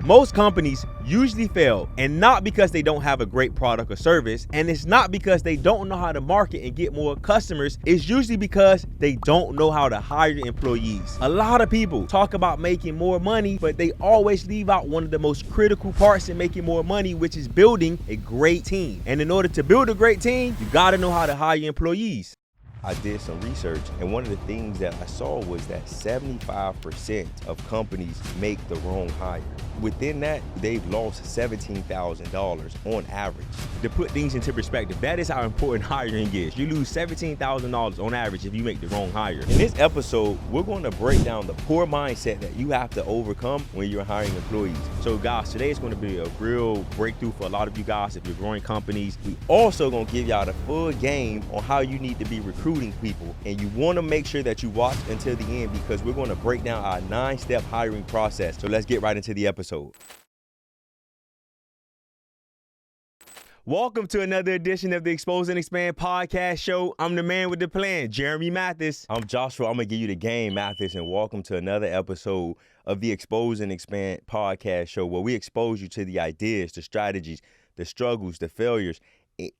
Most companies usually fail, and not because they don't have a great product or service, and it's not because they don't know how to market and get more customers. It's usually because they don't know how to hire employees. A lot of people talk about making more money, but they always leave out one of the most critical parts in making more money, which is building a great team. And in order to build a great team, you gotta know how to hire employees. I did some research, and one of the things that I saw was that 75% of companies make the wrong hire. Within that, they've lost $17,000 on average. To put things into perspective, that is how important hiring is. You lose $17,000 on average if you make the wrong hire. In this episode, we're going to break down the poor mindset that you have to overcome when you're hiring employees. So guys, today is going to be a real breakthrough for a lot of you guys if you're growing companies. We also going to give y'all the full game on how you need to be recruiting people. And you want to make sure that you watch until the end, because we're going to break down our 9-step hiring process. So let's get right into the episode. Welcome to another edition of the Expose and Expand podcast show. I'm the man with the plan, Jeremy Mathis. I'm Joshua. I'm going to give you the game, Mathis, and welcome to another episode of the Expose and Expand podcast show, where we expose you to the ideas, the strategies, the struggles, the failures,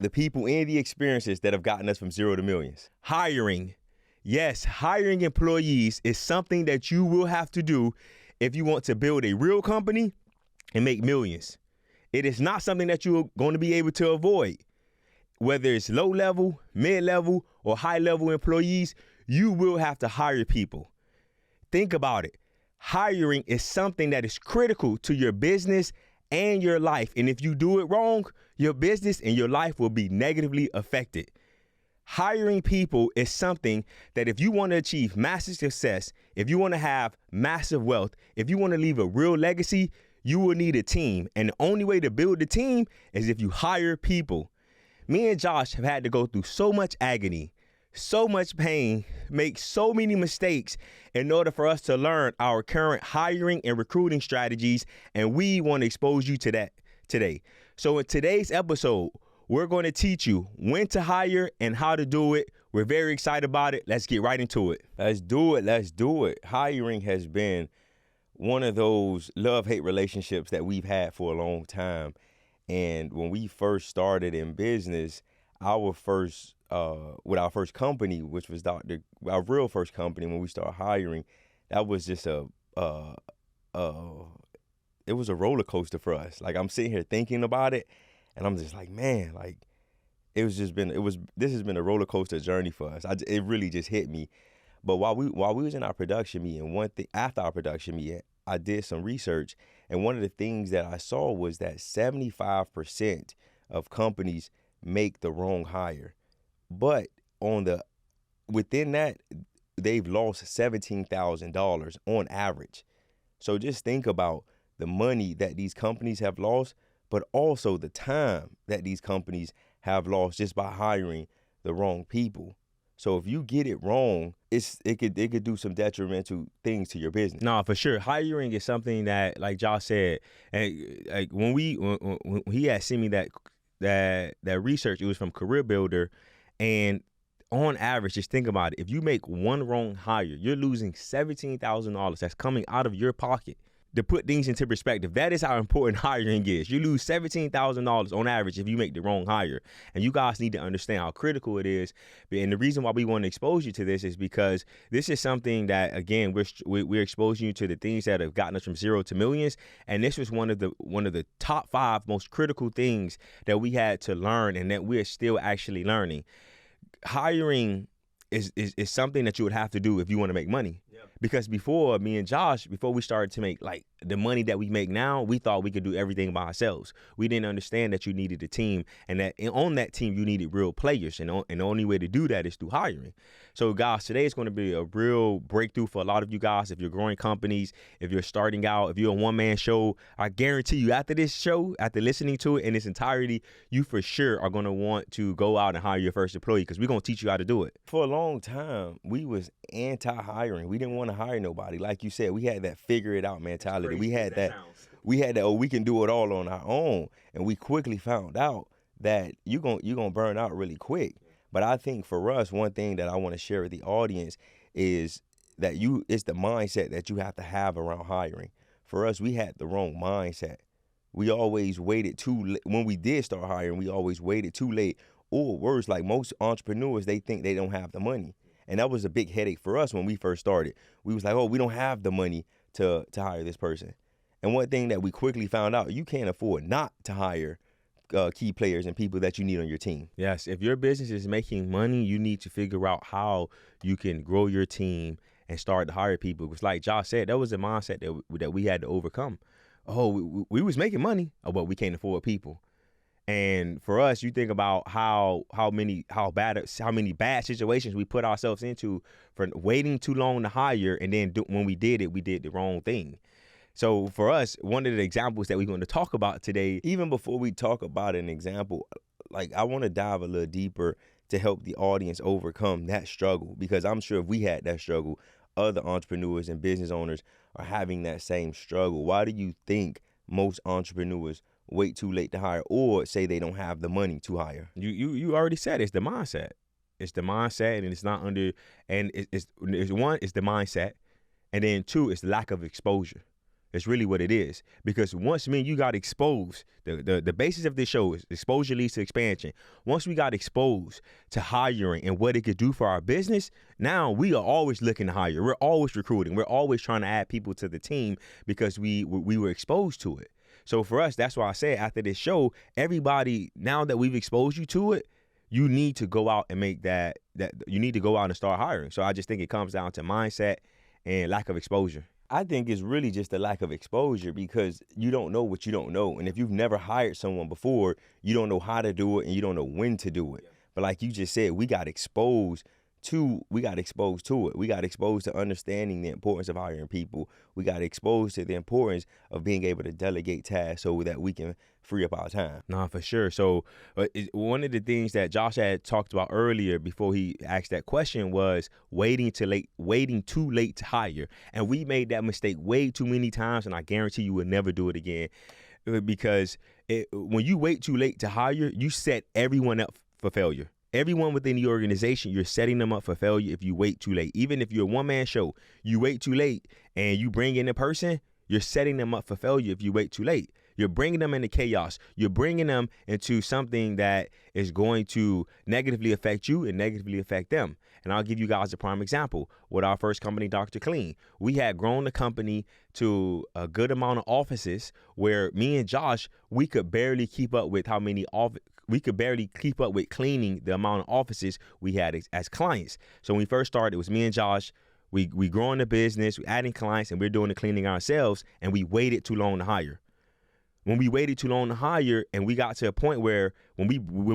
the people and the experiences that have gotten us from zero to millions. Hiring. Yes, hiring employees is something that you will have to do if you want to build a real company and make millions. It is not something that you're going to be able to avoid. Whether it's low level, mid level, or high level employees, you will have to hire people. Think about it. Hiring is something that is critical to your business and your life. And if you do it wrong, your business and your life will be negatively affected. Hiring people is something that if you want to achieve massive success, if you want to have massive wealth, if you want to leave a real legacy, you will need a team. And the only way to build a team is if you hire people. Me and Josh have had to go through so much agony, so much pain, make so many mistakes in order for us to learn our current hiring and recruiting strategies. And we want to expose you to that today. So in today's episode, we're going to teach you when to hire and how to do it. We're very excited about it. Let's get right into it. Let's do it. Let's do it. Hiring has been one of those love-hate relationships that we've had for a long time. And when we first started in business, our first company, which was our real first company, when we started hiring, that was just it was a roller coaster for us. Like, I'm sitting here thinking about it, and I'm just like, man, like, this has been a roller coaster journey for us. It really just hit me. But while we was in our production meeting, after our production meeting, I did some research, and one of the things that I saw was that 75% of companies make the wrong hire. But within that, they've lost $17,000 on average. So just think about the money that these companies have lost, but also the time that these companies have lost just by hiring the wrong people. So if you get it wrong, it could do some detrimental things to your business. No, for sure. Hiring is something that, like Josh said, and like when he had sent me that research, it was from Career Builder, and on average, just think about it. If you make one wrong hire, you're losing $17,000 that's coming out of your pocket. To put things into perspective, that is how important hiring is. You lose $17,000 on average if you make the wrong hire. And you guys need to understand how critical it is. And the reason why we want to expose you to this is because this is something that, again, we're exposing you to the things that have gotten us from zero to millions. And this was one of the top 5 most critical things that we had to learn and that we're still actually learning. Hiring is something that you would have to do if you want to make money. Because before, me and Josh, before we started to make like the money that we make now, we thought we could do everything by ourselves. We didn't understand that you needed a team, and that on that team you needed real players, and the only way to do that is through hiring. So guys, today is going to be a real breakthrough for a lot of you guys. If you're growing companies, if you're starting out, if you're a one-man show, I guarantee you after this show, after listening to it in its entirety, you for sure are going to want to go out and hire your first employee, because we're going to teach you how to do it. For a long time, we was anti-hiring. We didn't want to hire nobody. Like you said, we had that figure it out mentality. We had that, oh, we can do it all on our own. And we quickly found out that you're gonna burn out really quick. But I think for us, one thing that I want to share with the audience is that it's the mindset that you have to have around hiring. for us, we had the wrong mindset. We always waited too late. When we did start hiring, we always waited too late. Or worse, like most entrepreneurs, they think they don't have the money. And that was a big headache for us when we first started. We was like, oh, we don't have the money to hire this person. And one thing that we quickly found out, you can't afford not to hire key players and people that you need on your team. Yes, if your business is making money, you need to figure out how you can grow your team and start to hire people. It's like Josh said, that was a mindset that we had to overcome. Oh, we was making money, but we can't afford people. And for us, you think about how many bad situations we put ourselves into for waiting too long to hire, and then when we did it, we did the wrong thing. So for us, one of the examples that we're going to talk about today, even before we talk about an example, like I want to dive a little deeper to help the audience overcome that struggle, because I'm sure if we had that struggle, other entrepreneurs and business owners are having that same struggle. Why do you think most entrepreneurs wait too late to hire, or say they don't have the money to hire? You already said it's the mindset. It's the mindset, and it's not under. And it's one, it's the mindset, and then two, it's lack of exposure. It's really what it is. Because once you got exposed, the basis of this show is exposure leads to expansion. Once we got exposed to hiring and what it could do for our business, now we are always looking to hire. We're always recruiting. We're always trying to add people to the team because we were exposed to it. So for us, that's why I said after this show, everybody, now that we've exposed you to it, you need to go out and make that you need to go out and start hiring. So I just think it comes down to mindset and lack of exposure. I think it's really just a lack of exposure, because you don't know what you don't know. And if you've never hired someone before, you don't know how to do it and you don't know when to do it. But like you just said, we got exposed to it. We got exposed to understanding the importance of hiring people. We got exposed to the importance of being able to delegate tasks so that we can free up our time. Nah, for sure. So one of the things that Josh had talked about earlier before he asked that question was waiting too late to hire. And we made that mistake way too many times, and I guarantee you will never do it again. Because when you wait too late to hire, you set everyone up for failure. Everyone within the organization, you're setting them up for failure if you wait too late. Even if you're a one-man show, you wait too late and you bring in a person, you're setting them up for failure if you wait too late. You're bringing them into chaos. You're bringing them into something that is going to negatively affect you and negatively affect them. And I'll give you guys a prime example. With our first company, Dr. Clean, we had grown the company to a good amount of offices where me and Josh, we could barely keep up with cleaning the amount of offices we had as clients. So when we first started, it was me and Josh. We growing the business, we adding clients, and we're doing the cleaning ourselves, and we waited too long to hire. When we waited too long to hire, and we got to a point where when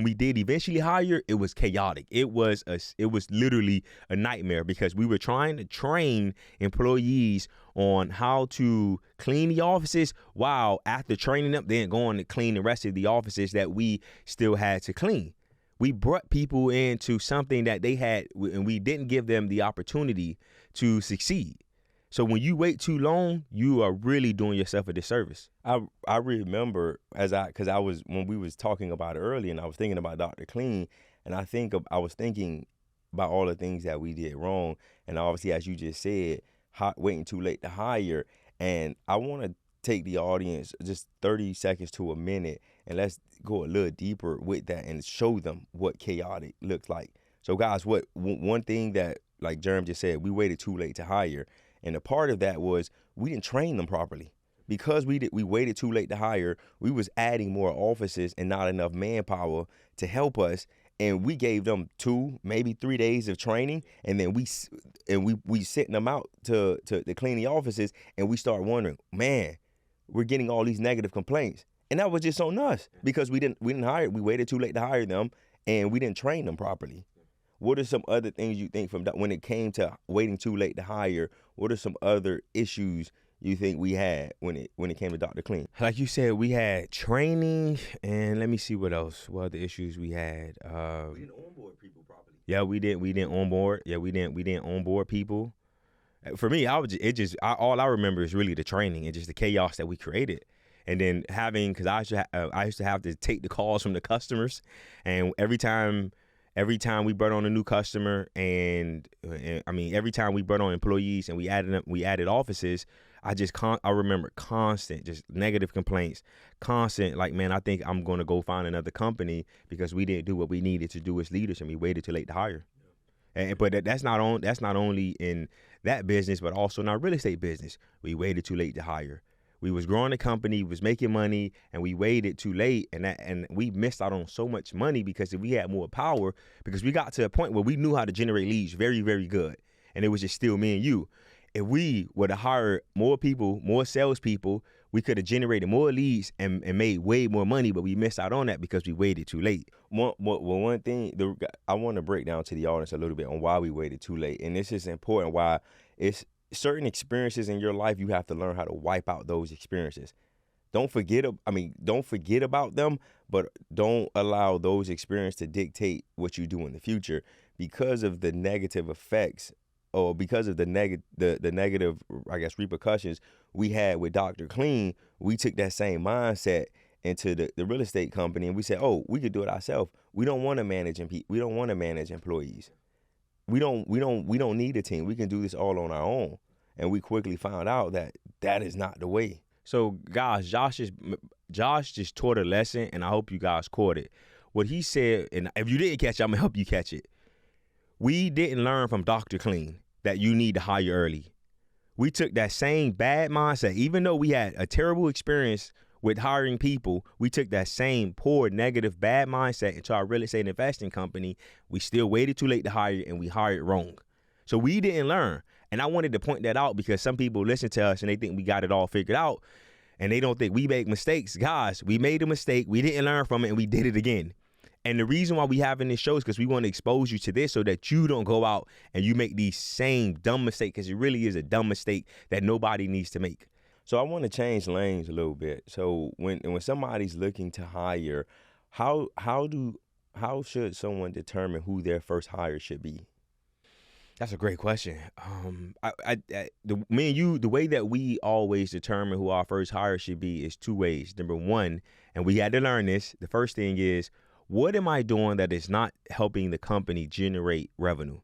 we did eventually hire, it was chaotic. It was literally a nightmare, because we were trying to train employees on how to clean the offices, while after training them, then going to clean the rest of the offices that we still had to clean. We brought people into something that they had, and we didn't give them the opportunity to succeed. So when you wait too long, you are really doing yourself a disservice. I remember when we was talking about it earlier, and I was thinking about Dr. Clean, and I was thinking about all the things that we did wrong, and obviously, as you just said, waiting too late to hire. And I want to take the audience just 30 seconds to a minute, and let's go a little deeper with that and show them what chaotic looks like. So guys, one thing that, like Jerem just said, we waited too late to hire. And a part of that was we didn't train them properly. Because we waited too late to hire, we was adding more offices and not enough manpower to help us. And we gave them 2, maybe 3 days of training, and then we sent them out to clean the offices, and we start wondering, man, we're getting all these negative complaints. And that was just on us, because we didn't hire. We waited too late to hire them, and we didn't train them properly. What are some other things you think from when it came to waiting too late to hire? What are some other issues you think we had when it came to Dr. Clean? Like you said, we had training, and let me see what else. What other issues we had? We didn't onboard people properly. Yeah, we didn't onboard. Yeah, we didn't onboard people. For me, all I remember is really the training and just the chaos that we created. And then because I used to have to take the calls from the customers, and every time we brought on a new customer, and I mean every time we brought on employees and we added offices, I remember constant, just negative complaints, constant, like, man, I think I'm going to go find another company because we didn't do what we needed to do as leaders and we waited too late to hire. But that's not only in that business, but also in our real estate business. We waited too late to hire. We was growing the company, was making money, and we waited too late, and we missed out on so much money because if we had more power, because we got to a point where we knew how to generate leads very, very good, and it was just still me and you. If we would have hired more people, more salespeople, we could have generated more leads and made way more money, but we missed out on that because we waited too late. One thing I want to break down to the audience a little bit on why we waited too late, and this is important. Why it's certain experiences in your life, you have to learn how to wipe out those experiences. Don't forget about them, but don't allow those experiences to dictate what you do in the future because of the negative effects or because of the negative, I guess, repercussions we had with Dr. Clean. We took that same mindset into the real estate company and we said, oh, we could do it ourselves. We don't want to manage we don't want to manage employees. We don't need a team. We can do this all on our own. And we quickly found out that is not the way. So guys, Josh just taught a lesson, and I hope you guys caught it. What he said, and if you didn't catch it, I'm gonna help you catch it. We didn't learn from Dr. Clean that you need to hire early. We took that same bad mindset, even though we had a terrible experience with hiring people, we took that same poor, negative, bad mindset into our real estate investing company. We still waited too late to hire, and we hired wrong. So we didn't learn. And I wanted to point that out because some people listen to us and they think we got it all figured out, and they don't think we make mistakes. Guys, we made a mistake. We didn't learn from it, and we did it again. And the reason why we having this show is because we want to expose you to this so that you don't go out and you make these same dumb mistakes, because it really is a dumb mistake that nobody needs to make. So I want to change lanes a little bit. So when somebody's looking to hire, how should someone determine who their first hire should be? That's a great question. Me and you, the way that we always determine who our first hire should be is two ways. Number one, and we had to learn this, the first thing is, what am I doing that is not helping the company generate revenue?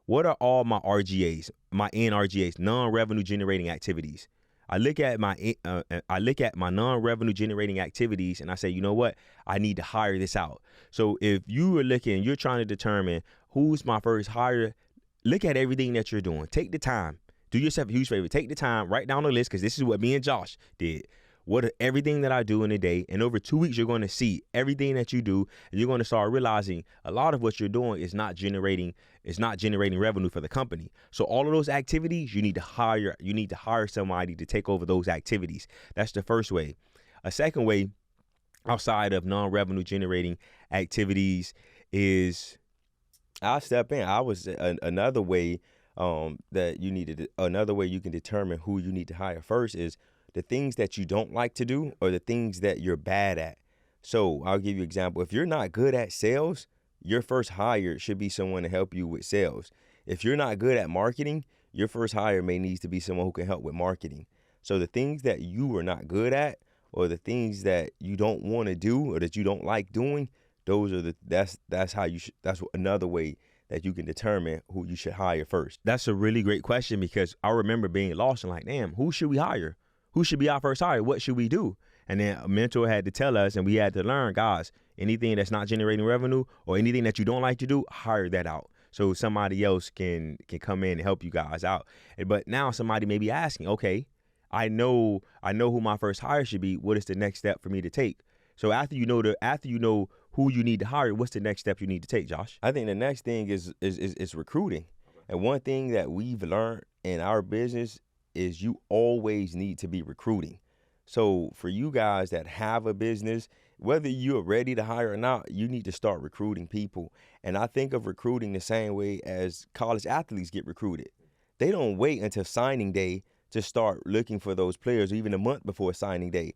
What are all my RGAs, my NRGAs, non-revenue generating activities? I look at my non-revenue generating activities and I say, you know what? I need to hire this out. So if you are looking, you're trying to determine who's my first hire, look at everything that you're doing. Take the time. Do yourself a huge favor. Take the time, write down the list, because this is what me and Josh did. Everything that I do in a day, and over 2 weeks, you're going to see everything that you do, and you're going to start realizing a lot of what you're doing is not generating revenue for the company. So all of those activities, you need to hire somebody to take over those activities. That's the first way. A second way, outside of non-revenue generating activities, is I'll step in. Another way another way you can determine who you need to hire first is the things that you don't like to do or the things that you're bad at. So I'll give you an example. If you're not good at sales, your first hire should be someone to help you with sales. If you're not good at marketing, your first hire may need to be someone who can help with marketing. So the things that you are not good at or the things that you don't want to do or that you don't like doing, that's another way that you can determine who you should hire first. That's a really great question, because I remember being lost and like, damn, who should we hire? Who should be our first hire? What should we do? And then a mentor had to tell us, and we had to learn, guys, anything that's not generating revenue or anything that you don't like to do, hire that out. So somebody else can come in and help you guys out. But now somebody may be asking, okay, I know who my first hire should be. What is the next step for me to take? So after you know who you need to hire, what's the next step you need to take, Josh? I think the next thing is recruiting. And one thing that we've learned in our business is you always need to be recruiting. So for you guys that have a business, whether you're ready to hire or not, you need to start recruiting people. And I think of recruiting the same way as college athletes get recruited. They don't wait until signing day to start looking for those players, or even a month before signing day.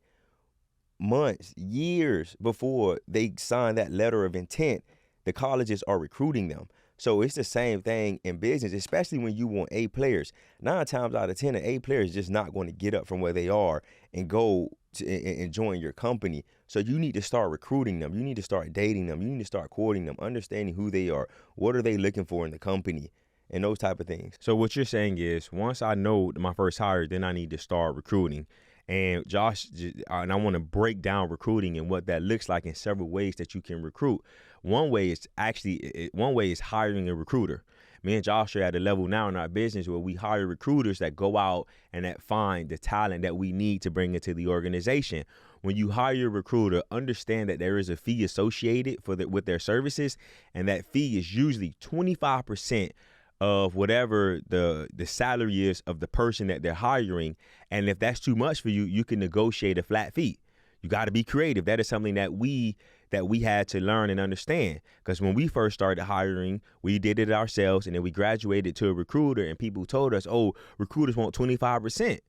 Months, years before they sign that letter of intent, the colleges are recruiting them. So it's the same thing in business, especially when you want A players. 9 times out of 10, an A player is just not going to get up from where they are and go and join your company. So you need to start recruiting them. You need to start dating them. You need to start courting them, understanding who they are. What are they looking for in the company? and those type of things. So what you're saying is, once I know my first hire, then I need to start recruiting. And Josh, and I want to break down recruiting and what that looks like in several ways that you can recruit. One way is hiring a recruiter. Me and Josh are at a level now in our business where we hire recruiters that go out and that find the talent that we need to bring into the organization. When you hire a recruiter, understand that there is a fee associated with their services, and that fee is usually 25% of whatever the salary is of the person that they're hiring. And if that's too much for you, you can negotiate a flat fee. You got to be creative. That is something that we had to learn and understand. Because when we first started hiring, we did it ourselves, and then we graduated to a recruiter, and people told us, oh, recruiters want 25%.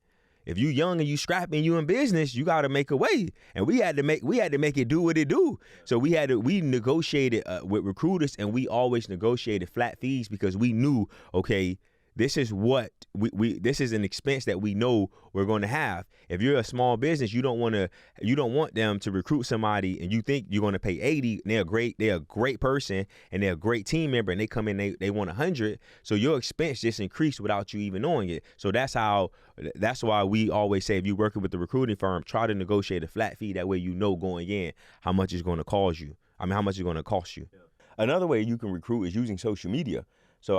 If you young and you scrapping, you in business, you got to make a way. And we had to make it do what it do. So we negotiated with recruiters, and we always negotiated flat fees because we knew, okay, this is what this is an expense that we know we're going to have. If you're a small business, you don't want them to recruit somebody and you think you're going to pay 80, and they're a great person and they're a great team member, and they come in, they want 100. So your expense just increased without you even knowing it. So that's why we always say, if you're working with the recruiting firm, try to negotiate a flat fee. That way, you know, going in how much it's going to cost you. How much it's going to cost you. Another way you can recruit is using social media. So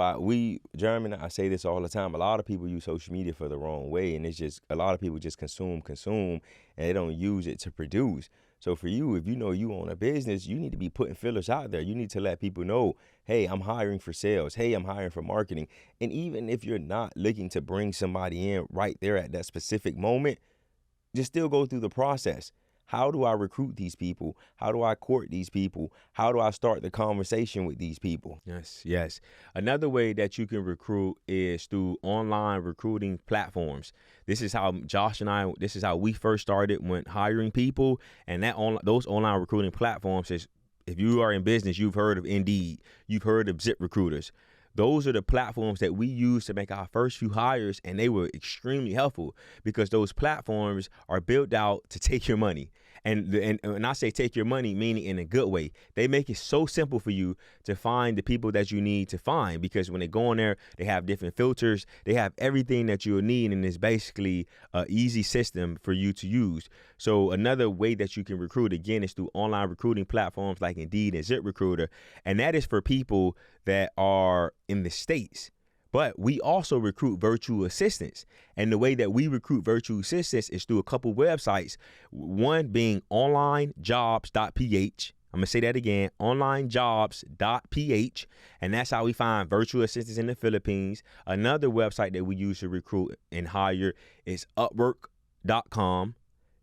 Jeremy and I say this all the time. A lot of people use social media for the wrong way, and it's just a lot of people just consume, and they don't use it to produce. So for you, if you know you own a business, you need to be putting fillers out there. You need to let people know, hey, I'm hiring for sales. Hey, I'm hiring for marketing. And even if you're not looking to bring somebody in right there at that specific moment, just still go through the process. How do I recruit these people? How do I court these people? How do I start the conversation with these people? Yes. Another way that you can recruit is through online recruiting platforms. This is how we first started when hiring people. And those online recruiting platforms is, if you are in business, you've heard of Indeed, you've heard of ZipRecruiters. Those are the platforms that we use to make our first few hires, and they were extremely helpful because those platforms are built out to take your money. And when I say take your money, meaning in a good way, they make it so simple for you to find the people that you need to find, because when they go on there, they have different filters. They have everything that you'll need, and it's basically an easy system for you to use. So another way that you can recruit, again, is through online recruiting platforms like Indeed and ZipRecruiter, and that is for people that are in the States. But we also recruit virtual assistants. And the way that we recruit virtual assistants is through a couple websites, one being onlinejobs.ph. I'm going to say that again, onlinejobs.ph. And that's how we find virtual assistants in the Philippines. Another website that we use to recruit and hire is upwork.com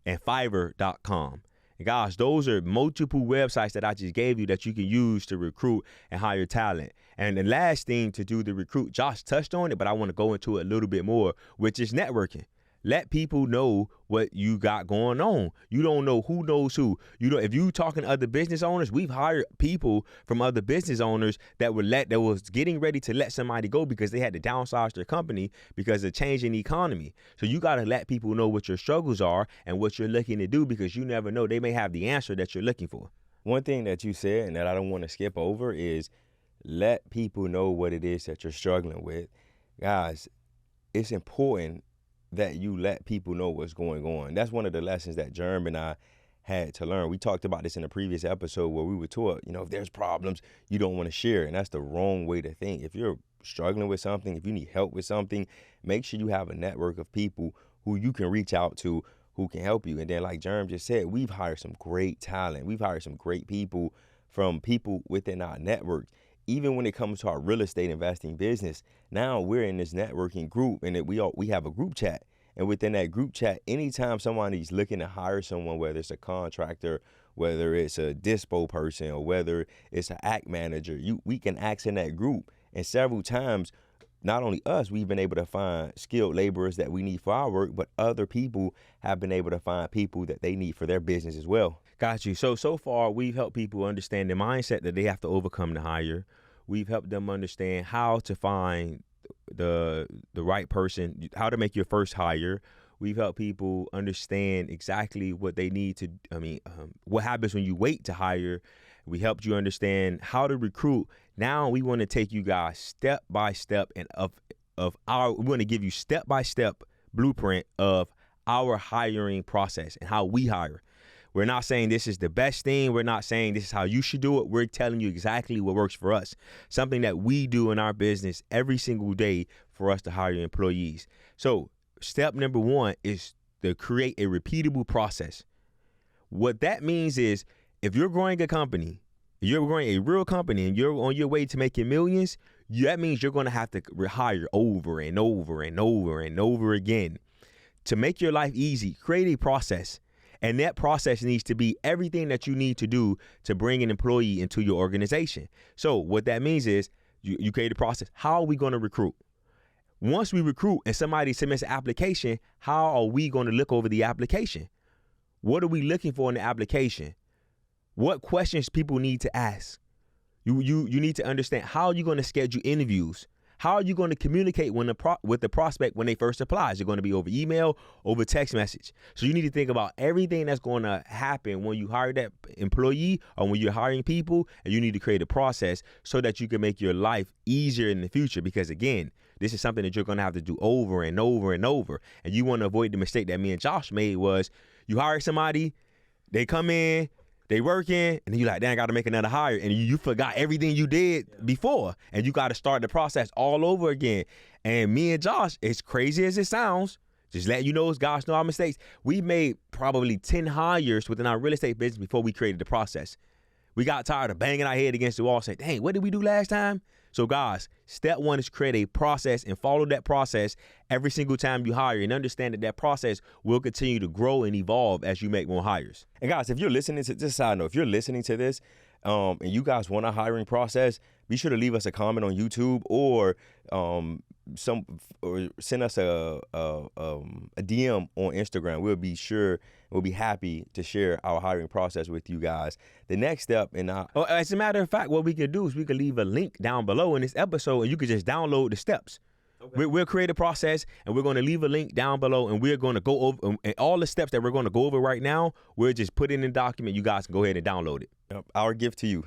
and fiverr.com. And guys, those are multiple websites that I just gave you that you can use to recruit and hire talent. And the last thing to do to recruit, Josh touched on it, but I want to go into it a little bit more, which is networking. Let people know what you got going on. You don't know who knows who. If you talking to other business owners, we've hired people from other business owners that was getting ready to let somebody go because they had to downsize their company because of changing the economy. So you got to let people know what your struggles are and what you're looking to do, because you never know. They may have the answer that you're looking for. One thing that you said and that I don't want to skip over is let people know what it is that you're struggling with. Guys, it's important that you let people know what's going on. That's one of the lessons that Jerm and I had to learn. We talked about this in a previous episode where we were taught, if there's problems, you don't want to share. And that's the wrong way to think. If you're struggling with something, if you need help with something, make sure you have a network of people who you can reach out to, who can help you. And then like Jerm just said, we've hired some great talent. We've hired some great people from people within our network. Even when it comes to our real estate investing business, now we're in this networking group, and we have a group chat. And within that group chat, anytime somebody's looking to hire someone, whether it's a contractor, whether it's a dispo person, or whether it's an act manager, we can ask in that group. And several times, not only us, we've been able to find skilled laborers that we need for our work, but other people have been able to find people that they need for their business as well. Got you. So far, we've helped people understand the mindset that they have to overcome to hire. We've helped them understand how to find the right person, how to make your first hire. We've helped people understand exactly what they need to, what happens when you wait to hire. We helped you understand how to recruit. Now we want to take you guys step by step and we want to give you step by step blueprint of our hiring process and how we hire. We're not saying this is the best thing. We're not saying this is how you should do it. We're telling you exactly what works for us. Something that we do in our business every single day for us to hire employees. So step number 1 is to create a repeatable process. What that means is if you're growing a company, you're growing a real company and you're on your way to making millions, that means you're going to have to hire over and over and over and over again. To make your life easy, create a process. And that process needs to be everything that you need to do to bring an employee into your organization. So what that means is you create a process. How are we going to recruit? Once we recruit and somebody submits an application, how are we going to look over the application? What are we looking for in the application? What questions people need to ask? You need to understand how are you going to schedule interviews? How are you going to communicate with the prospect when they first apply? Is it going to be over email, over text message? So you need to think about everything that's going to happen when you hire that employee or when you're hiring people, and you need to create a process so that you can make your life easier in the future. Because again, this is something that you're going to have to do over and over and over. And you want to avoid the mistake that me and Josh made was you hire somebody, they come in, they working, and then you're like, damn, I got to make another hire. And you forgot everything you did before. And you got to start the process all over again. And me and Josh, as crazy as it sounds, just letting you know, gosh, know our mistakes. We made probably 10 hires within our real estate business before we created the process. We got tired of banging our head against the wall saying, dang, what did we do last time? So guys, step 1 is create a process and follow that process every single time you hire, and understand that process will continue to grow and evolve as you make more hires. And guys, if you're listening to this, side note, if you're listening to this and you guys want a hiring process, be sure to leave us a comment on YouTube or send us a DM on Instagram. We'll be happy to share our hiring process with you guys. The next step as a matter of fact, what we can do is we can leave a link down below in this episode, and you can just download the steps. Okay. We'll create a process, and we're going to leave a link down below, and we're going to go over and all the steps that we're going to go over right now. We'll just put it in the document. You guys can go ahead and download it. Our gift to you.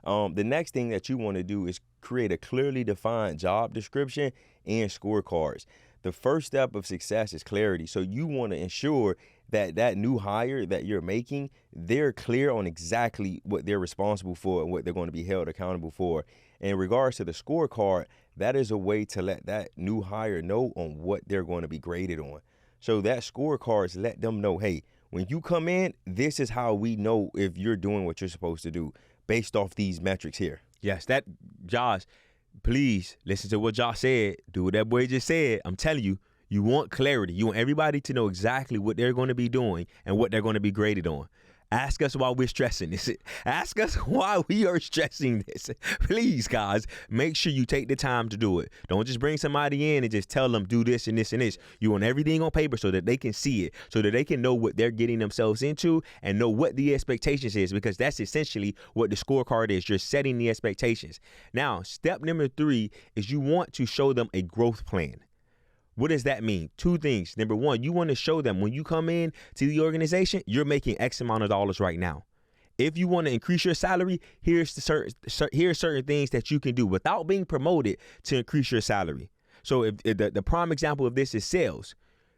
The next thing that you want to do is create a clearly defined job description and scorecards. The first step of success is clarity. So you want to ensure that new hire that you're making, they're clear on exactly what they're responsible for and what they're going to be held accountable for. And in regards to the scorecard, that is a way to let that new hire know on what they're going to be graded on. So that scorecards let them know, hey, when you come in, this is how we know if you're doing what you're supposed to do based off these metrics here. Yes, Josh, please listen to what Josh said. Do what that boy just said. I'm telling you, you want clarity. You want everybody to know exactly what they're going to be doing and what they're going to be graded on. Ask us why we're stressing this. Ask us why we are stressing this. Please, guys, make sure you take the time to do it. Don't just bring somebody in and just tell them do this and this and this. You want everything on paper so that they can see it, so that they can know what they're getting themselves into and know what the expectations is, because that's essentially what the scorecard is. You're setting the expectations. Now, step number 3 is you want to show them a growth plan. What does that mean? 2 things. Number 1, you want to show them when you come in to the organization, you're making X amount of dollars right now. If you want to increase your salary, here's certain things that you can do without being promoted to increase your salary. So if the prime example of this is sales.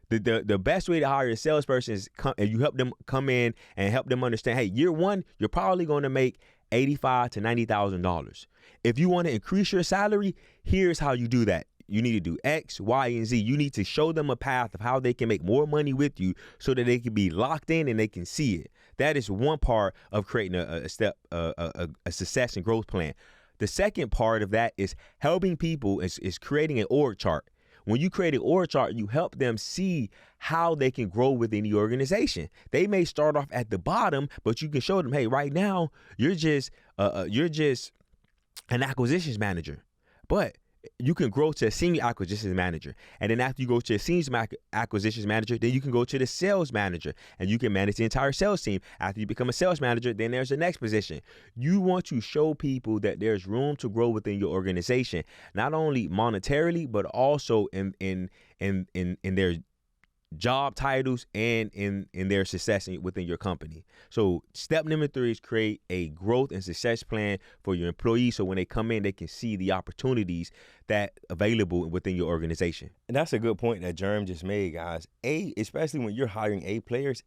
The best way to hire a salesperson is you help them come in and help them understand, hey, year 1, you're probably going to make $85,000 to $90,000. If you want to increase your salary, here's how you do that. You need to do X, Y, and Z. You need to show them a path of how they can make more money with you so that they can be locked in and they can see it. That is one part of creating a success and growth plan. The second part of that is helping people is creating an org chart. When you create an org chart, you help them see how they can grow within the organization. They may start off at the bottom, but you can show them, hey, right now you're just an acquisitions manager, but you can grow to a senior acquisitions manager. And then after you go to a senior acquisitions manager, then you can go to the sales manager and you can manage the entire sales team. After you become a sales manager, then there's the next position. You want to show people that there's room to grow within your organization, not only monetarily, but also in their job titles and in their success within your company. So step number 3 is create a growth and success plan for your employees, so when they come in, they can see the opportunities that available within your organization. And that's a good point that Jerm just made, guys. Especially when you're hiring A players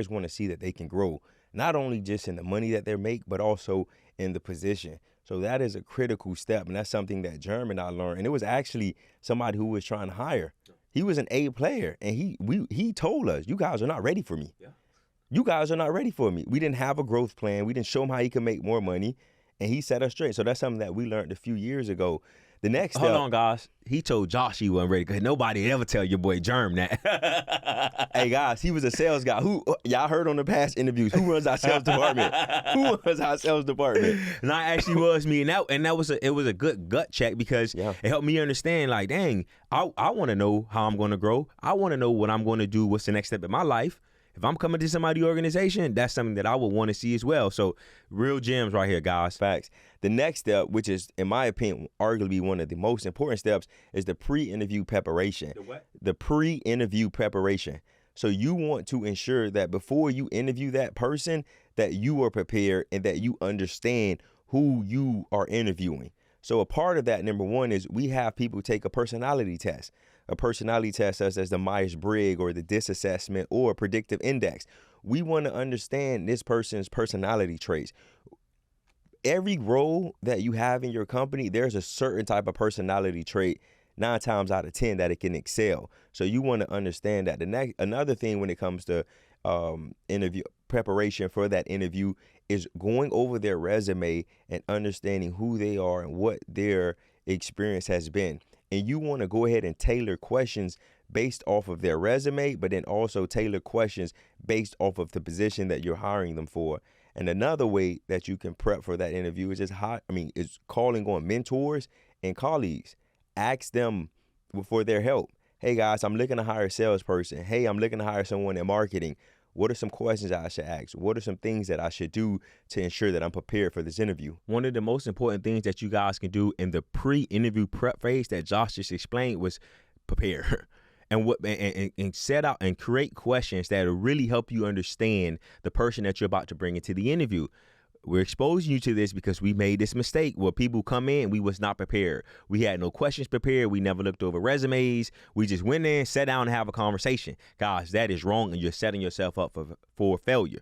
want to see that they can grow, not only just in the money that they make, but also in the position. So that is a critical step, and that's something that Jerm and I learned. And it was actually somebody who was trying to hire. He was an A player, and he told us, you guys are not ready for me. Yeah. You guys are not ready for me. We didn't have a growth plan. We didn't show him how he could make more money, and he set us straight. So that's something that we learned a few years ago. The next step. Hold on, guys. He told Josh he wasn't ready because nobody ever tell your boy Jerm that. Hey, guys, he was a sales guy. Who y'all heard on the past interviews? Who runs our sales department? Who runs our sales department? And I actually was me, and that was a good gut check because it helped me understand. Like, dang, I want to know how I'm going to grow. I want to know what I'm going to do. What's the next step in my life? If I'm coming to somebody's organization, that's something that I would want to see as well. So real gems right here, guys. Facts. The next step, which is, in my opinion, arguably one of the most important steps, is the pre-interview preparation. The what? The pre-interview preparation. So you want to ensure that before you interview that person, that you are prepared and that you understand who you are interviewing. So a part of that, number one, is we have people take a personality test. A personality test such as the Myers-Briggs or the DISC assessment or predictive index. We want to understand this person's personality traits. Every role that you have in your company, there's a certain type of personality trait 9 times out of 10 that it can excel. So you want to understand that. Another thing when it comes to interview preparation for that interview is going over their resume and understanding who they are and what their experience has been. And you want to go ahead and tailor questions based off of their resume, but then also tailor questions based off of the position that you're hiring them for. And another way that you can prep for that interview is is calling on mentors and colleagues. Ask them for their help. Hey guys, I'm looking to hire a salesperson. Hey, I'm looking to hire someone in marketing. What are some questions I should ask? What are some things that I should do to ensure that I'm prepared for this interview? One of the most important things that you guys can do in the pre-interview prep phase that Josh just explained was prepare. And set out and create questions that will really help you understand the person that you're about to bring into the interview. We're exposing you to this because we made this mistake where people come in, we was not prepared. We had no questions prepared. We never looked over resumes. We just went in, sat down and have a conversation. Guys, that is wrong, and you're setting yourself up for failure.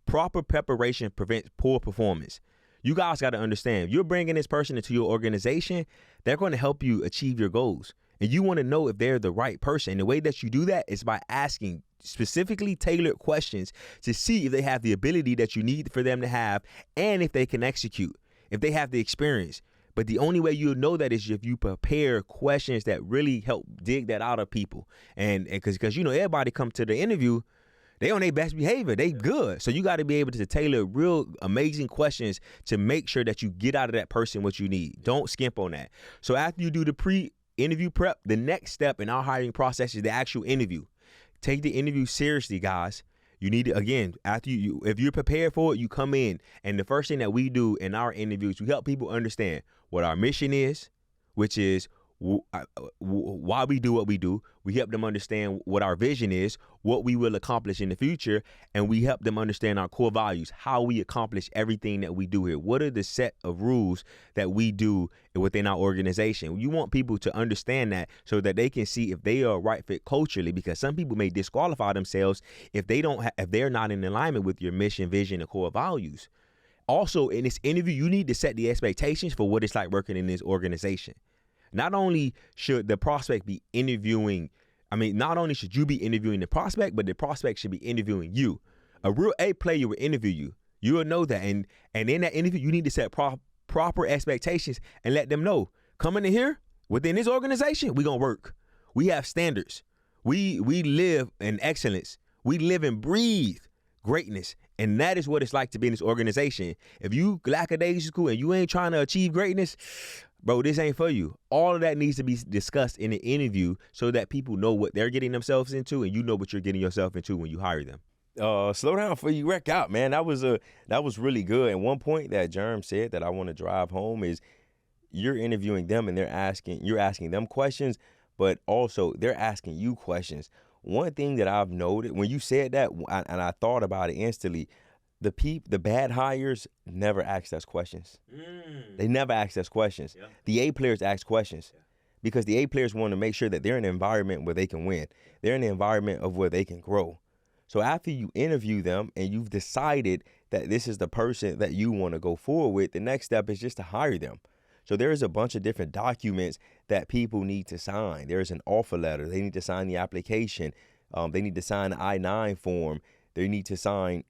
Proper preparation prevents poor performance. You guys got to understand, if you're bringing this person into your organization, they're going to help you achieve your goals. And you want to know if they're the right person. And the way that you do that is by asking specifically tailored questions to see if they have the ability that you need for them to have and if they can execute, if they have the experience. But the only way you'll know that is if you prepare questions that really help dig that out of people. And because everybody come to the interview, they on their best behavior. They good. So you got to be able to tailor real amazing questions to make sure that you get out of that person what you need. Don't skimp on that. So after you do the pre-interview prep, the next step in our hiring process is the actual interview. Take the interview seriously, guys. You need to, again, after if you're prepared for it, you come in. And the first thing that we do in our interviews, we help people understand what our mission is, which is why we do what we do. We help them understand what our vision is, what we will accomplish in the future, and we help them understand our core values, how we accomplish everything that we do here. What are the set of rules that we do within our organization? You want people to understand that so that they can see if they are a right fit culturally, because some people may disqualify themselves if they're not in alignment with your mission, vision, and core values. Also, in this interview, you need to set the expectations for what it's like working in this organization. Not only should the prospect be interviewing, not only should you be interviewing the prospect, but the prospect should be interviewing you. A real A player will interview you. You will know that. And in that interview, you need to set proper expectations and let them know, coming in here, within this organization, we're going to work. We have standards. We live in excellence. We live and breathe greatness. And that is what it's like to be in this organization. If you lackadaisical and you ain't trying to achieve greatness, bro, this ain't for you. All of that needs to be discussed in an interview so that people know what they're getting themselves into and you know what you're getting yourself into when you hire them. Slow down before you wreck out, man. That was really good. And one point that Jerm said that I want to drive home is you're interviewing them and you're asking them questions, but also they're asking you questions. one thing that I've noted when you said that, and I thought about it instantly, the bad hires never ask us questions. They never ask us questions. Yeah. The A players ask questions because the A players want to make sure that they're in an environment where they can win. They're in an environment of where they can grow. So after you interview them and you've decided that this is the person that you want to go forward with, the next step is just to hire them. So there's a bunch of different documents that people need to sign. There's an offer letter. They need to sign the application. They need to sign the I-9 form. They need to sign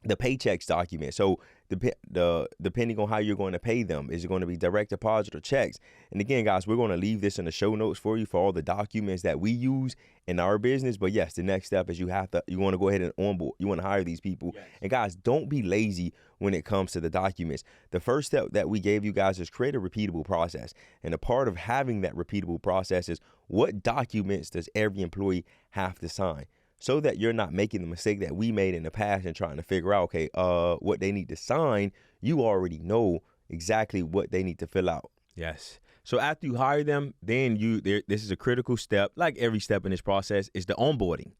the paychecks document. So depending on how you're going to pay them, is it going to be direct deposit or checks? And again, guys, we're going to leave this in the show notes for you for all the documents that we use in our business. But yes, the next step is you want to go ahead and onboard. You want to hire these people. Yes. And guys, don't be lazy when it comes to the documents. The first step that we gave you guys is create a repeatable process. And a part of having that repeatable process is what documents does every employee have to sign? So that you're not making the mistake that we made in the past and trying to figure out, okay, what they need to sign. You already know exactly what they need to fill out. Yes. So after you hire them, then this is a critical step, like every step in this process, is the onboarding.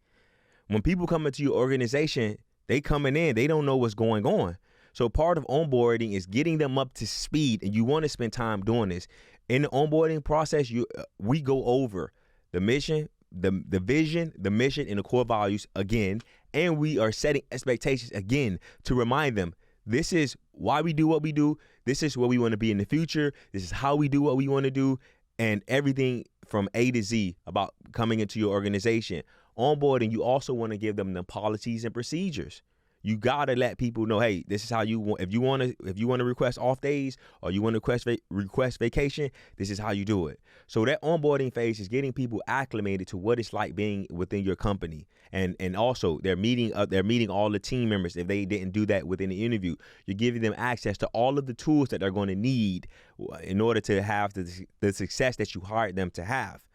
When people come into your organization, they coming in, they don't know what's going on. So part of onboarding is getting them up to speed, and you want to spend time doing this. In the onboarding process, we go over the mission, the vision, the mission, and the core values again, and we are setting expectations again to remind them this is why we do what we do, this is where we want to be in the future, this is how we do what we want to do, and everything from A to Z about coming into your organization. Onboarding, you also want to give them the policies and procedures. You gotta let people know, hey, this is how you want. If you want to request off days or you want to request vacation, this is how you do it. So that onboarding phase is getting people acclimated to what it's like being within your company, and also they're meeting all the team members. If they didn't do that within the interview, you're giving them access to all of the tools that they're going to need in order to have the success that you hired them to have.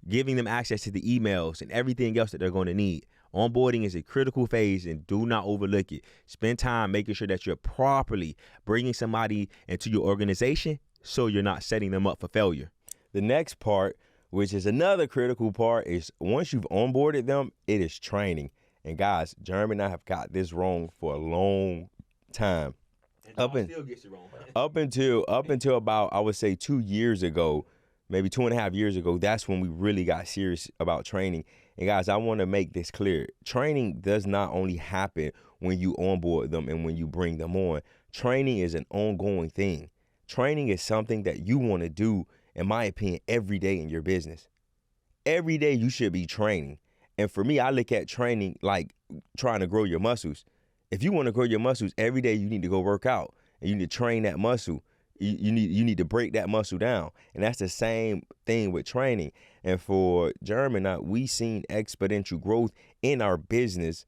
Giving them access to the emails and everything else that they're going to need. Onboarding is a critical phase, and do not overlook it. Spend time making sure that you're properly bringing somebody into your organization so you're not setting them up for failure. The next part, which is another critical part, is once you've onboarded them, it is training. And guys, Jeremy and I have got this wrong for a long time. Still gets it wrong. up until about, I would say, 2 years ago, maybe 2.5 years ago, that's when we really got serious about training. And guys, I want to make this clear. Training does not only happen when you onboard them and when you bring them on. Training is an ongoing thing. Training is something that you want to do, in my opinion, every day in your business. Every day you should be training. And for me, I look at training like trying to grow your muscles. If you want to grow your muscles, every day you need to go work out and you need to train that muscle. You need to break that muscle down. And that's the same thing with training. And for Jeremy, we seen exponential growth in our business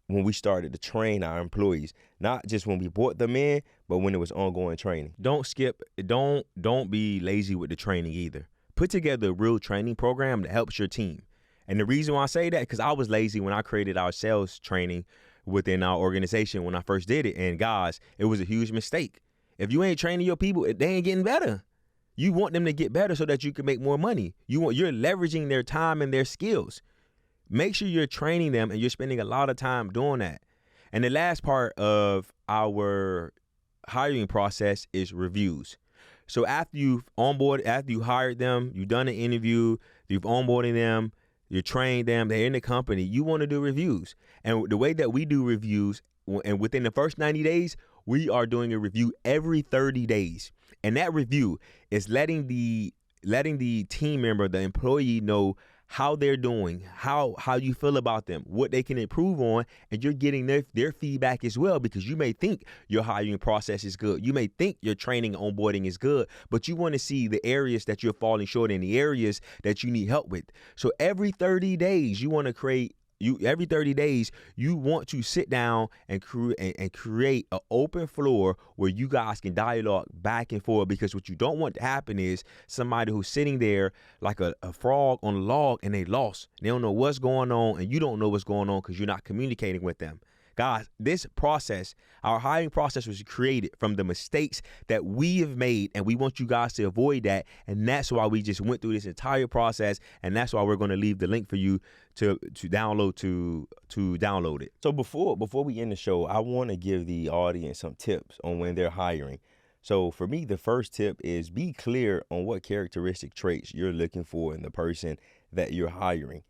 when we started to train our employees. Not just when we brought them in, but when it was ongoing training. Don't be lazy with the training either. Put together a real training program that helps your team. And the reason why I say that, because I was lazy when I created our sales training within our organization when I first did it. And guys, it was a huge mistake. If you ain't training your people, they ain't getting better. You want them to get better so that you can make more money. You're leveraging their time and their skills. Make sure you're training them and you're spending a lot of time doing that. And the last part of our hiring process is reviews. So after you hired them, you've done an interview, you've onboarded them, you trained them, they're in the company, you want to do reviews. And the way that we do reviews, and within the first 90 days, we are doing a review every 30 days. And that review is letting the team member, the employee, know how they're doing, how you feel about them, what they can improve on, and you're getting their feedback as well, because you may think your hiring process is good. You may think your training and onboarding is good, but you want to see the areas that you're falling short in, the areas that you need help with. So every 30 days, you want to sit down and create an open floor where you guys can dialogue back and forth, because what you don't want to happen is somebody who's sitting there like a frog on a log and they lost. They don't know what's going on, and you don't know what's going on because you're not communicating with them. Guys, this process, our hiring process was created from the mistakes that we have made, and we want you guys to avoid that. And that's why we just went through this entire process, and that's why we're going to leave the link for you to download to download it. So before we end the show, I want to give the audience some tips on when they're hiring. So for me, the first tip is be clear on what characteristic traits you're looking for in the person that you're hiring.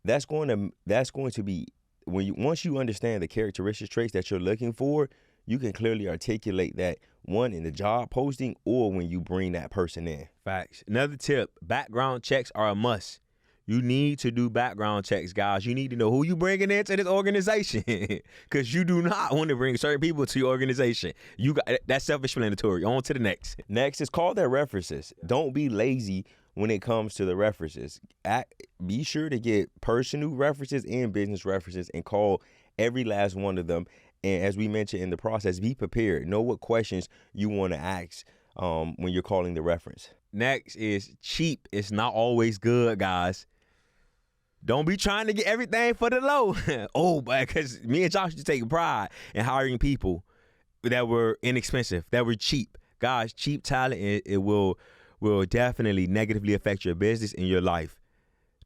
That's going to be once you understand the characteristic traits that you're looking for, you can clearly articulate that, one, in the job posting or when you bring that person in. Facts. Another tip, background checks are a must. You need to do background checks, guys. You need to know who you bringing into this organization, because you do not want to bring certain people to your organization. You got that's self-explanatory. On to the next. Next is call their references. Don't be lazy when it comes to the references. Be sure to get personal references and business references and call every last one of them. And as we mentioned in the process, be prepared. Know what questions you want to ask when you're calling the reference. Next is cheap. It's not always good, guys. Don't be trying to get everything for the low. Because me and Josh used to take pride in hiring people that were inexpensive, that were cheap. Guys, cheap talent, it will definitely negatively affect your business and your life.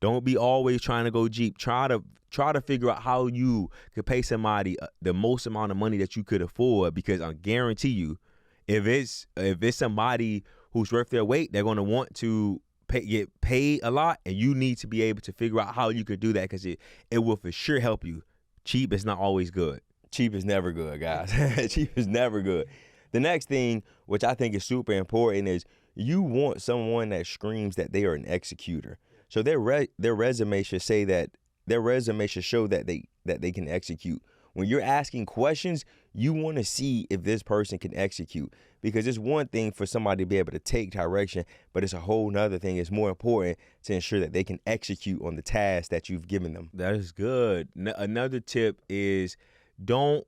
Don't be always trying to go cheap. Try to figure out how you could pay somebody the most amount of money that you could afford, because I guarantee you, if it's somebody who's worth their weight, they're going to want to get paid a lot, and you need to be able to figure out how you could do that, because it will for sure help you. Cheap is not always good. Cheap is never good, guys. Cheap is never good. The next thing, which I think is super important, is you want someone that screams that they are an executor. So their resume should say that, their resume should show that they can execute. When you're asking questions, you want to see if this person can execute, because it's one thing for somebody to be able to take direction, but it's a whole nother thing. It's more important to ensure that they can execute on the task that you've given them. That is good. Another tip is don't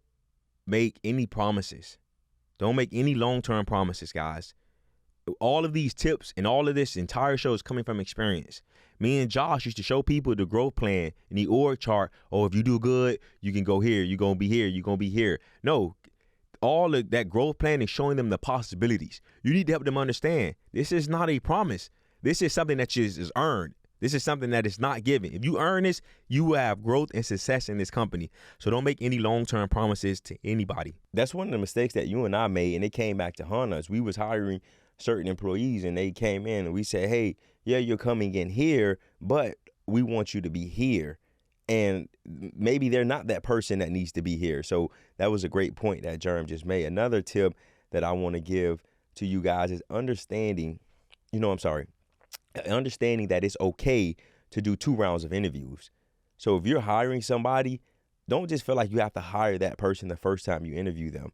make any promises. Don't make any long-term promises, guys. All of these tips and all of this entire show is coming from experience. Me and Josh used to show people the growth plan and the org chart. Oh, if you do good, you can go here. You're going to be here. You're going to be here. No, all of that growth plan is showing them the possibilities. You need to help them understand this is not a promise. This is something that is earned. This is something that is not given. If you earn this, you will have growth and success in this company. So don't make any long-term promises to anybody. That's one of the mistakes that you and I made, and it came back to haunt us. We was hiring certain employees, and they came in and we said, hey, yeah, you're coming in here, but we want you to be here. And maybe they're not that person that needs to be here. So that was a great point that Jerm just made. Another tip that I want to give to you guys is understanding that it's okay to do 2 rounds of interviews. So if you're hiring somebody, don't just feel like you have to hire that person the first time you interview them.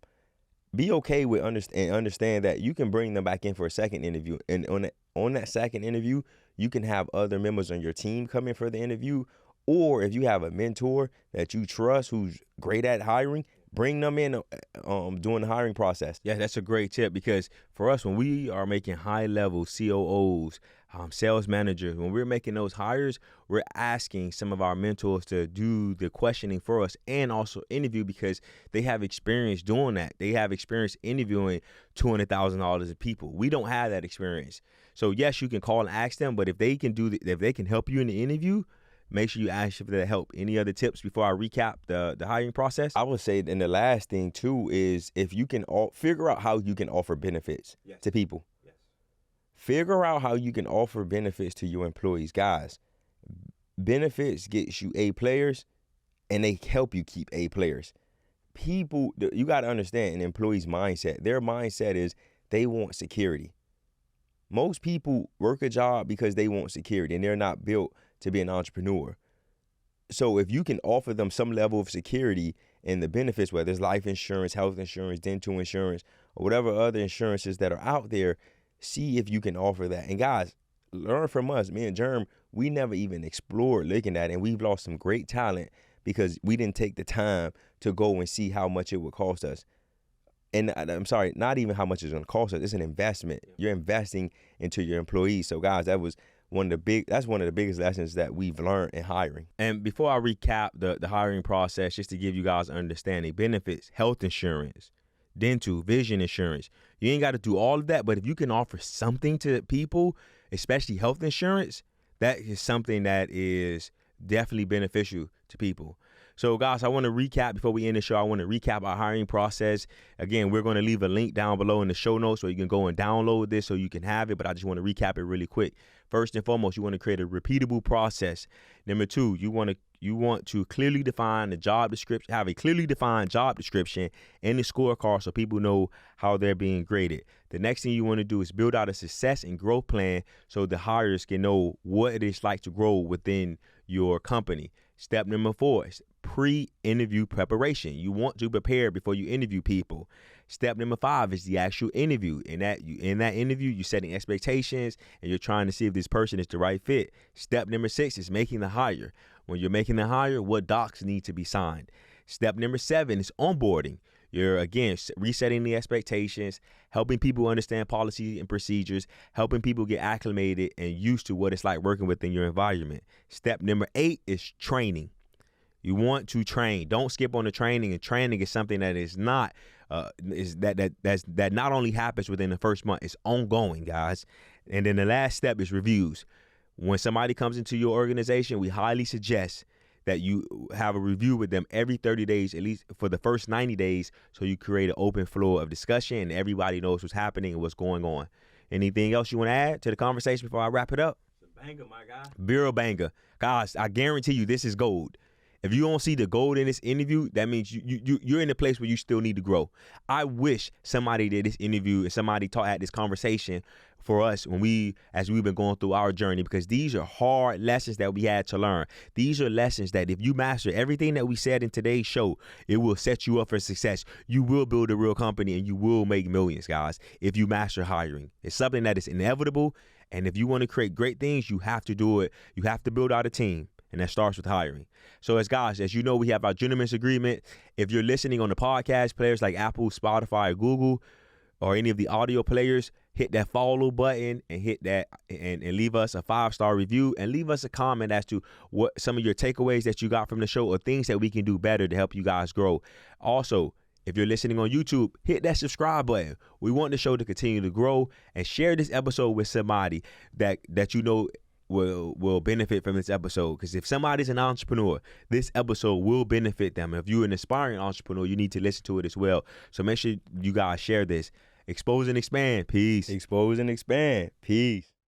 Be okay with understand that you can bring them back in for a second interview. And on that second interview, you can have other members on your team come in for the interview. Or if you have a mentor that you trust who's great at hiring, bring them in during the hiring process. Yeah, that's a great tip, because for us, when we are making high-level COOs, sales managers, when we're making those hires, we're asking some of our mentors to do the questioning for us and also interview, because they have experience doing that. They have experience interviewing $200,000 of people. We don't have that experience. So yes, you can call and ask them, but if they can if they can help you in the interview, make sure you ask for their help. Any other tips before I recap the hiring process? I would say, and the last thing too is, if you can figure out how you can offer benefits to people. Yes. Figure out how you can offer benefits to your employees. Guys, benefits gets you A players, and they help you keep A players. People, you got to understand an employee's mindset. Their mindset is they want security. Most people work a job because they want security, and they're not built to be an entrepreneur. So if you can offer them some level of security in the benefits, whether it's life insurance, health insurance, dental insurance, or whatever other insurances that are out there, see if you can offer that. And guys, learn from us. Me and Jerm, we never even explored looking at it, and we've lost some great talent because we didn't take the time to go and see how much it would cost us. And I'm sorry, not even how much it's going to cost us. It's an investment. You're investing into your employees. So guys, that was that's one of the biggest lessons that we've learned in hiring. And before I recap the hiring process, just to give you guys an understanding, benefits, health insurance, dental, vision insurance. You ain't got to do all of that, but if you can offer something to people, especially health insurance, that is something that is definitely beneficial to people. So guys, I want to recap before we end the show. I want to recap our hiring process. Again, we're going to leave a link down below in the show notes so you can go and download this so you can have it. But I just want to recap it really quick. First and foremost, you want to create a repeatable process. Number two, you want to clearly define the job description, have a clearly defined job description and the scorecard so people know how they're being graded. The next thing you want to do is build out a success and growth plan so the hires can know what it is like to grow within your company. Step number 4 is pre-interview preparation. You want to prepare before you interview people. Step number 5 is the actual interview. In that interview, you're setting expectations and you're trying to see if this person is the right fit. Step number 6 is making the hire. When you're making the hire, what docs need to be signed? Step number 7 is onboarding. You're, again, resetting the expectations, helping people understand policies and procedures, helping people get acclimated and used to what it's like working within your environment. Step number 8 is training. You want to train. Don't skip on the training. And training is something that is not that not only happens within the first month. It's ongoing, guys. And then the last step is reviews. When somebody comes into your organization, we highly suggest that you have a review with them every 30 days, at least for the first 90 days, so you create an open flow of discussion and everybody knows what's happening and what's going on. Anything else you want to add to the conversation before I wrap it up? It's a banger, my guy. Bureau banger. Guys, I guarantee you this is gold. If you don't see the gold in this interview, that means you're in a place where you still need to grow. I wish somebody did this interview and somebody had this conversation for us as we've been going through our journey, because these are hard lessons that we had to learn. These are lessons that if you master everything that we said in today's show, it will set you up for success. You will build a real company and you will make millions, guys, if you master hiring. It's something that is inevitable. And if you want to create great things, you have to do it. You have to build out a team. And that starts with hiring. So as you know, we have our gentleman's agreement. If you're listening on the podcast players like Apple, Spotify, or Google, or any of the audio players, hit that follow button and hit that and leave us a 5-star review and leave us a comment as to what some of your takeaways that you got from the show or things that we can do better to help you guys grow. Also, if you're listening on YouTube, hit that subscribe button. We want the show to continue to grow, and share this episode with somebody that you know will benefit from this episode, because if somebody's an entrepreneur, this episode will benefit them. If you're an aspiring entrepreneur, you need to listen to it as well. So make sure you guys share this. Expose and expand. Peace. Expose and expand. Peace.